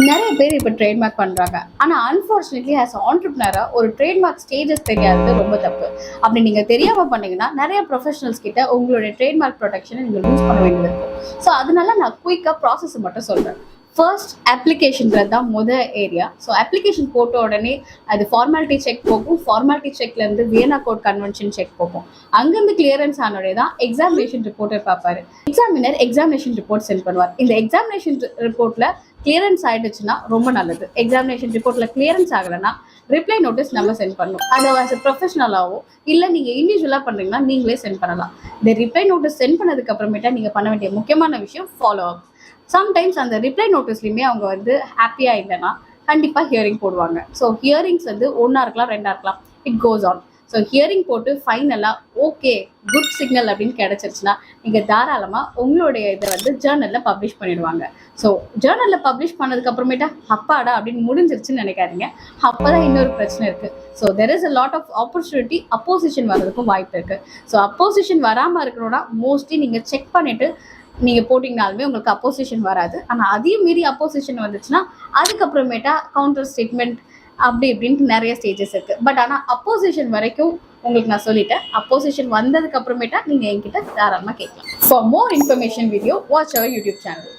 நிறைய பேர் இப்போ ட்ரேட்மார்க் பண்ணுறாங்க. ஆனால் அன்ஃபார்ச்சுனேட்லி ஆஸ் ஆண்டர்பிரினரா ஒரு ட்ரேட்மார்க் ஸ்டேஜஸ் தெரியாதது ரொம்ப தப்பு. அப்படி நீங்கள் தெரியாமல் பண்ணீங்கன்னா நிறைய ப்ரொஃபஷனல்ஸ் கிட்ட உங்களுடைய ட்ரேட்மார்க் ப்ரொடெக்ஷனை நீங்கள் லூஸ் பண்ண வேண்டியது இருக்கும். ஸோ அதனால நான் குயிக்காக ப்ராசஸ் மட்டும் சொல்கிறேன். ஃபர்ஸ்ட் அப்ளிகேஷன்றது தான் முதல் ஏரியா. ஸோ அப்ளிகேஷன் போட்ட உடனே அது ஃபார்மாலிட்டி செக் போகும். ஃபார்மாலிட்டி செக்லேருந்து வியன்னா கோட் கன்வென்ஷன் செக் போகும். அங்கேருந்து கிளியரன்ஸ் ஆனோடே தான் எக்ஸாமினேஷன் ரிப்போர்ட்டை பார்ப்பாரு. எக்ஸாமினர் எக்ஸாமினேஷன் ரிப்போர்ட் சென்ட் பண்ணுவார். இந்த எக்ஸாமினேஷன் ரிப்போர்ட்டில் கிளியரன்ஸ் ஆகிடுச்சுன்னா ரொம்ப நல்லது. எக்ஸாமினேஷன் ரிப்போர்ட்டில் கிளியரன்ஸ் ஆகலைன்னா ரிப்ளை நோட்டீஸ் நம்ம சென்ட் பண்ணணும். அதை ஆஸ் ப்ரொஃபஷனலாகவோ இல்லை நீங்கள் இண்டிவிஜுவலாக பண்ணுறீங்கன்னா நீங்களே சென்ட் பண்ணலாம். இந்த ரிப்ளை நோட்டீஸ் சென்ட் பண்ணதுக்கு அப்புறமேட்டா நீங்கள் பண்ண வேண்டிய முக்கியமான விஷயம் ஃபாலோ அப். சம்டைம்ஸ் அந்த ரிப்ளை நோட்டீஸ்லையுமே அவங்க வந்து ஹாப்பியாக இல்லைன்னா கண்டிப்பாக ஹியரிங் போடுவாங்க. ஸோ ஹியரிங்ஸ் வந்து 1 இருக்கலாம் 2 இருக்கலாம், it goes on. So hearing போட்டு ஃபைனலாக ஓகே குட் சிக்னல் அப்படின்னு கிடச்சிருச்சுன்னா நீங்கள் தாராளமாக உங்களுடைய இதை வந்து ஜேர்னலில் பப்ளிஷ் பண்ணிடுவாங்க. ஸோ ஜேர்னலில் பப்ளிஷ் பண்ணதுக்கு அப்புறமேட்டா அப்பாடா அப்படின்னு முடிஞ்சிருச்சுன்னு நினைக்காதீங்க. அப்போ தான் இன்னொரு பிரச்சனை இருக்குது. So there is a lot of opportunity opposition வர்றதுக்கும் வாய்ப்பு இருக்குது. ஸோ அப்போசிஷன் வராமல் இருக்கணும்னா மோஸ்ட்லி நீங்கள் செக் பண்ணிவிட்டு நீங்கள் போட்டிங்கனாலுமே உங்களுக்கு அப்போசிஷன் வராது. ஆனால் அதையும் மீறி அப்போசிஷன் வந்துச்சுன்னா அதுக்கப்புறமேட்டா கவுண்டர் ஸ்டேட்மெண்ட் அப்படி இப்படின்ட்டு நிறைய ஸ்டேஜஸ் இருக்குது. பட் ஆனால் அப்போசிஷன் வரைக்கும் உங்களுக்கு நான் சொல்லிட்டேன். அப்போசிஷன் வந்ததுக்கு அப்புறமேட்டா நீங்கள் என்கிட்ட தாராளமாக கேட்கலாம். For more information video watch our YouTube channel.